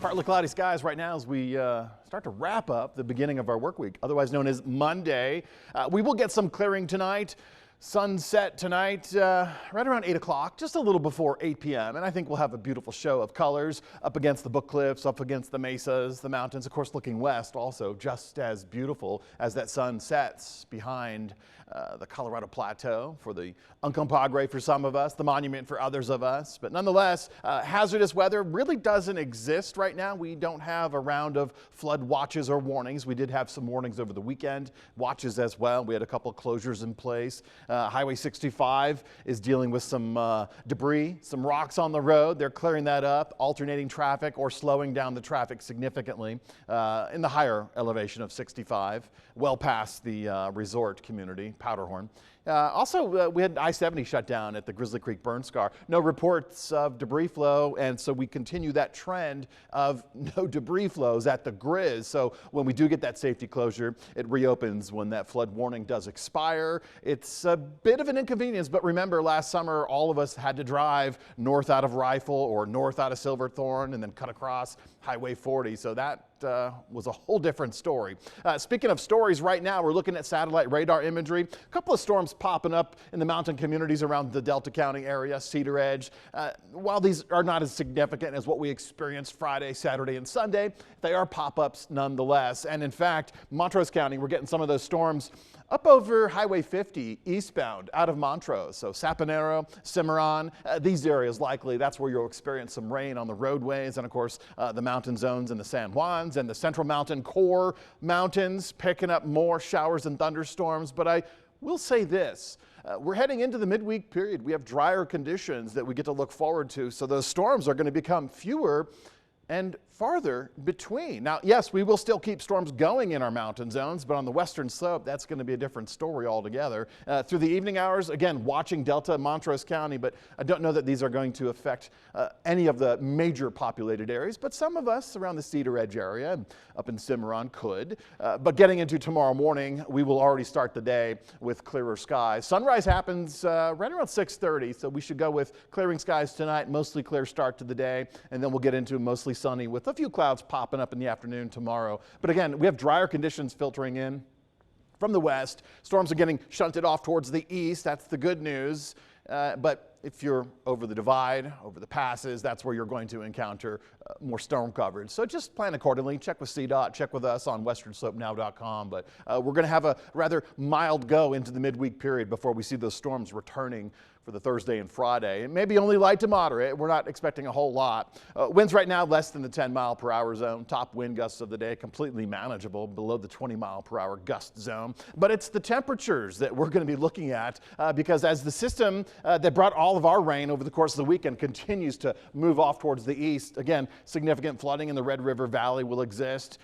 Partly cloudy skies right now as we start to wrap up the beginning of our work week, otherwise known as Monday. We will get some clearing tonight. Sunset tonight right around 8 o'clock, just a little before 8 p.m. And I think we'll have a beautiful show of colors up against the book cliffs, up against the mesas, the mountains, of course, looking west also just as beautiful as that sun sets behind the Colorado Plateau for the Uncompahgre for some of us, the monument for others of us. But nonetheless, hazardous weather really doesn't exist right now. We don't have a round of flood watches or warnings. We did have some warnings over the weekend, watches as well. We had a couple of closures in place. Highway 65 is dealing with some debris, some rocks on the road. They're clearing that up, alternating traffic or slowing down the traffic significantly in the higher elevation of 65, well past the resort community, Powderhorn. Also, we had I-70 shut down at the Grizzly Creek burn scar. No reports of debris flow, and so we continue that trend of no debris flows at the Grizz. So when we do get that safety closure, it reopens when that flood warning does expire. It's a bit of an inconvenience, but remember last summer all of us had to drive north out of Rifle or north out of Silverthorne and then cut across Highway 40. So that was a whole different story. Speaking of stories, right now we're looking at satellite radar imagery. A couple of storms popping up in the mountain communities around the Delta County area, Cedar Edge. While these are not as significant as what we experienced Friday, Saturday, and Sunday, they are pop-ups nonetheless. And in fact, Montrose County, we're getting some of those storms up over Highway 50 eastbound out of Montrose. So Saponaro, Cimarron, these areas likely, that's where you'll experience some rain on the roadways. And of course, the mountain zones in the San Juans and the Central Mountain Core Mountains picking up more showers and thunderstorms. But I will say this. We're heading into the midweek period. We have drier conditions that we get to look forward to. So those storms are going to become fewer and farther between. Now, yes, we will still keep storms going in our mountain zones, but on the western slope, that's going to be a different story altogether. Through the evening hours, again, watching Delta and Montrose County, but I don't know that these are going to affect any of the major populated areas, but some of us around the Cedar Edge area and up in Cimarron could. But getting into tomorrow morning, we will already start the day with clearer skies. Sunrise happens right around 6:30, so we should go with clearing skies tonight, mostly clear start to the day, and then we'll get into mostly sunny with a few clouds popping up in the afternoon tomorrow. But again, we have drier conditions filtering in from the west. Storms are getting shunted off towards the east. That's the good news. But if you're over the divide, over the passes, that's where you're going to encounter more storm coverage. So just plan accordingly. Check with CDOT, check with us on westernslopenow.com. But we're going to have a rather mild go into the midweek period before we see those storms returning for the Thursday and Friday. It may be only light to moderate. We're not expecting a whole lot. Winds right now less than the 10-mile-per-hour zone. Top wind gusts of the day completely manageable, below the 20-mile-per-hour gust zone. But it's the temperatures that we're going to be looking at because as the system that brought all of our rain over the course of the weekend continues to move off towards the east, again, significant flooding in the Red River Valley will exist.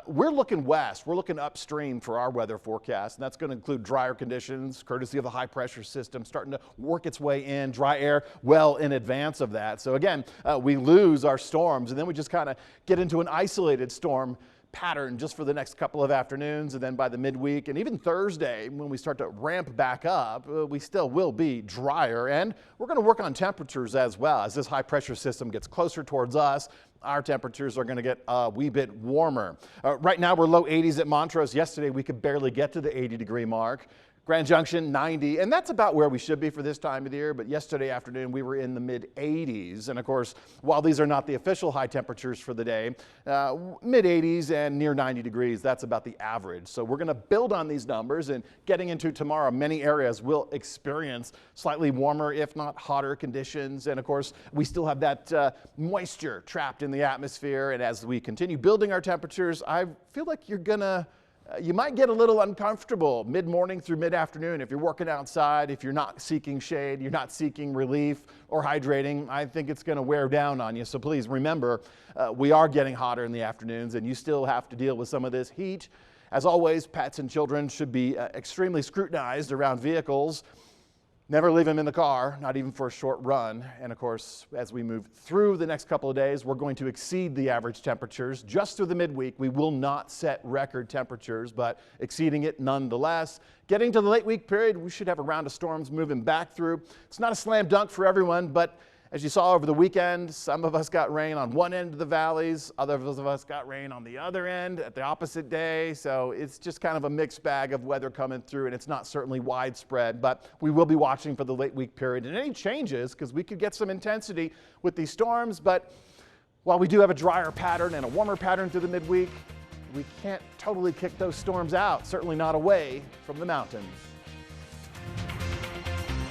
We're looking west. We're looking upstream for our weather forecast, and that's going to include drier conditions, courtesy of the high-pressure system starting to work its way in, dry air well in advance of that. So again, we lose our storms, and then we just kind of get into an isolated storm pattern just for the next couple of afternoons, and then by the midweek and even Thursday when we start to ramp back up, we still will be drier, and we're going to work on temperatures as well. As this high pressure system gets closer towards us, our temperatures are going to get a wee bit warmer. Right now we're low 80s at Montrose. Yesterday we could barely get to the 80-degree mark. Grand Junction 90, and that's about where we should be for this time of the year, but yesterday afternoon we were in the mid-80s, and of course, while these are not the official high temperatures for the day, mid-80s and near 90 degrees, that's about the average. So we're going to build on these numbers, and getting into tomorrow, many areas will experience slightly warmer, if not hotter conditions, and of course, we still have that moisture trapped in the atmosphere, and as we continue building our temperatures, I feel like you might get a little uncomfortable mid-morning through mid-afternoon if you're working outside, if you're not seeking shade, you're not seeking relief or hydrating. I think it's going to wear down on you. So please remember, we are getting hotter in the afternoons, and you still have to deal with some of this heat. As always, pets and children should be extremely scrutinized around vehicles. Never leave them in the car, not even for a short run. And of course, as we move through the next couple of days, we're going to exceed the average temperatures. Just through the midweek, we will not set record temperatures, but exceeding it nonetheless. Getting to the late week period, we should have a round of storms moving back through. It's not a slam dunk for everyone, but As you saw over the weekend, some of us got rain on one end of the valleys, others of us got rain on the other end at the opposite day. So it's just kind of a mixed bag of weather coming through, and it's not certainly widespread, but we will be watching for the late week period and any changes, because we could get some intensity with these storms. But while we do have a drier pattern and a warmer pattern through the midweek, we can't totally kick those storms out, certainly not away from the mountains.